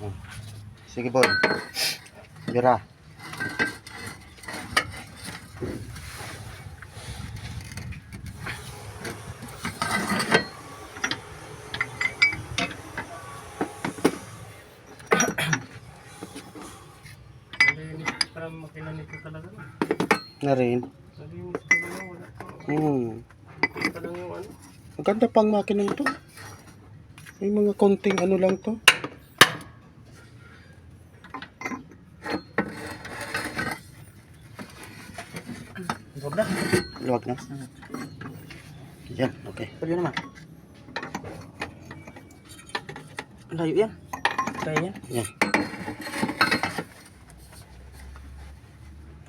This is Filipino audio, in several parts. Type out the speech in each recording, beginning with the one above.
Oh. Sige, Bon. Bira. Parang makina nito talaga. Na rin. Nalinis ko na wala pa. Pa lang yung ano. Maganda pang makina ito. May mga konting ano lang to. Huwag na. Luwag na. Yan, okay. Pwede naman. Layo yan. Kaya yan. Yan.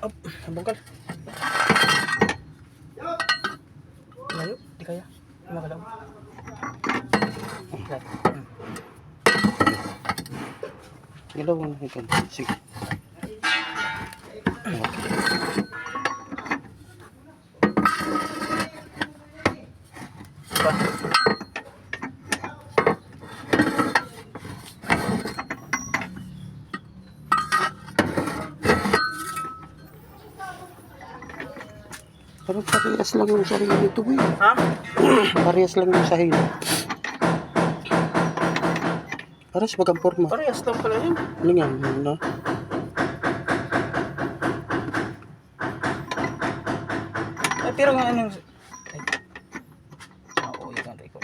Up, sambungkal. Layo, di kaya. Magalaw. Galaw mo ito. Sige. Parang parehas lang yung sarili nito, boy. Ha? Parehas lang yung sahil. Parehas bagang forma. Parehas lang pala yun. Ano nga, no? Ay, pero nga anong... Ay. Oo, yun ang record.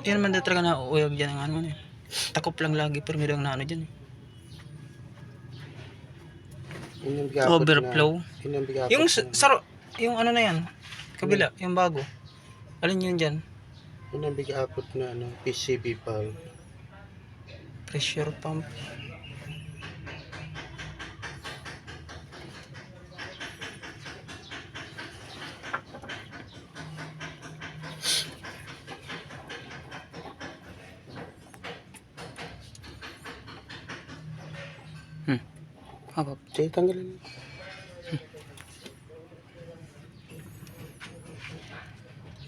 Yan man talaga na uyag dyan ang ano eh. Takop lang lagi pero may na ano dyan eh. Yun yung bigapot Overflow. Na, yun yung bigapot Yung na, saro, yung ano na yan. Kabila, yung bago. Alin yun dyan? yun yung bigapot na ano, PCB valve. Pressure pump. Habap. Sige, tanggalin.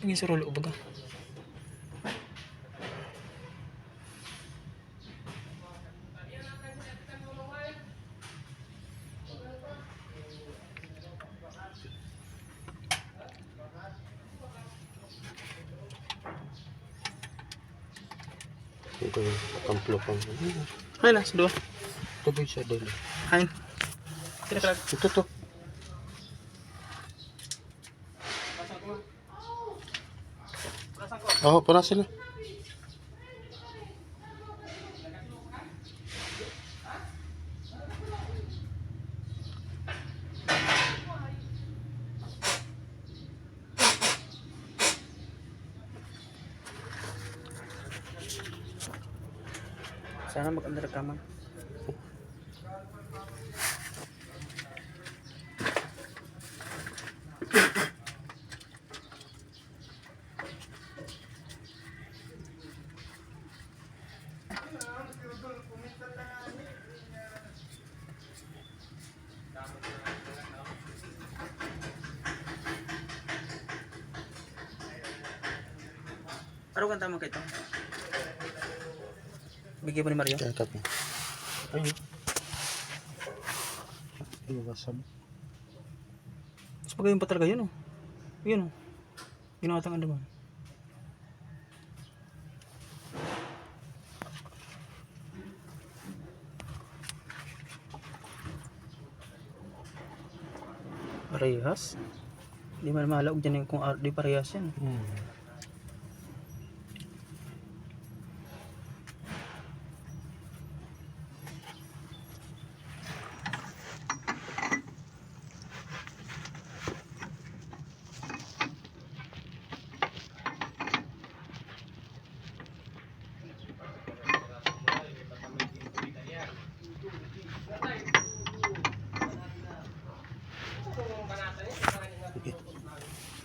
Tingin sa rolo baga. Ito yung kamplo pang. Ay na, sa dua. Ito ba siya doon? Hain. Kinakalag. Ito to. Oo, punasin na. Sana mag-under rekaman. Araw kan tama kayo. Bigyan mo ni Mario. Kakap niya. Ayun. Iwasan. Mas magayon pa talaga yun oh. Yun oh. Ginawa tang andaman. Parehas. Di man mahalaog dyan yung kung di parehas yan.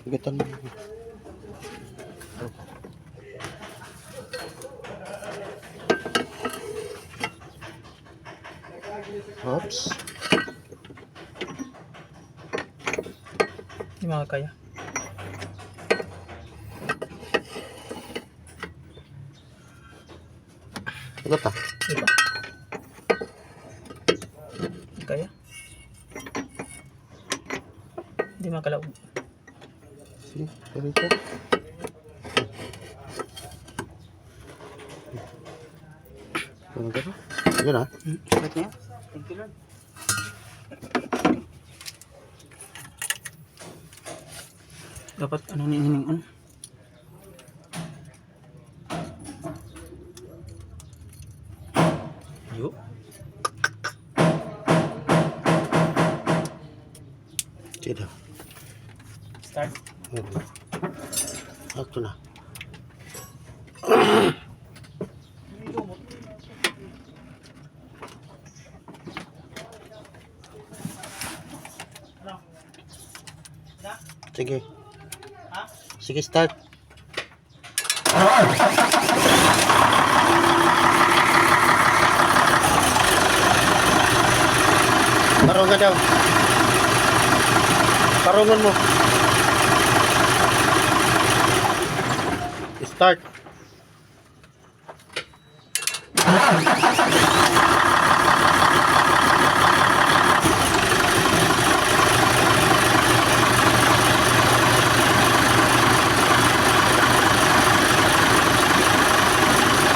Pagatan mo. Oops. Hindi makakaya. Pagat ah. Diba? Hindi kaya. Hindi makalaw. Sige, ganito. Ano gano'n? Yan ah. Sabat niya? Thank you, Lord. Dapat ano niningon? Yo. Sige. Start. Ito na. Sige. Sige, start. Parungan daw. Parungan mo. Start.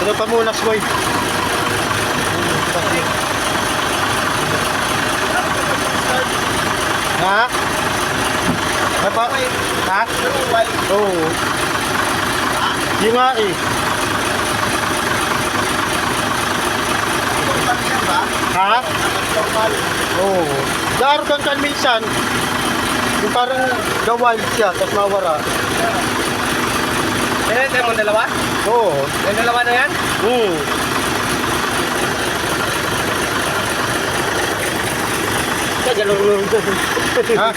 Ano pa muna, boy? Ha? Ano pa? Ha? Oo. Yung nga eh. Ha? Oo. Daaro kang kan minsan. Yung parang gawal siya, tapos mawara. Eh, tayo mong dalawa? Oo. Yung dalawa na yan? Oo. Kagalong-long ko. Ha?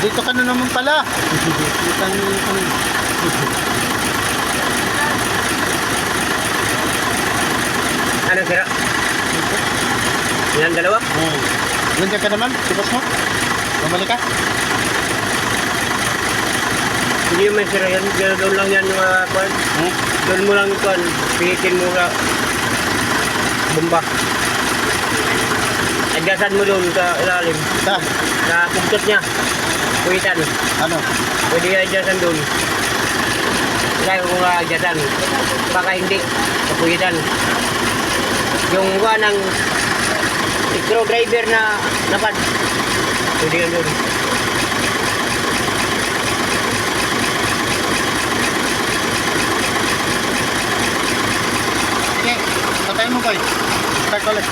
Dito ka na naman pala. Dito ka na naman. Ano sira? Yan dalawa? Oo. Nandiyan ka naman, sibas mo. Bumalik ka. Hindi man sira yan. Doon lang yan mga kwan. Doon mo lang kwan. Pihitin mo lang. Bomba. Adyasan mo doon sa ilalim. Saan? Sa pugtot niya. Kuwitan. Ano? Pwede ka adyasan doon. Kaya ko nga adyasan. Baka hindi. Sa kuwitan. Yung kwan ng screwdriver na napad. Pwede ka doon. Okay. Patayin mo, boy. Start ulit.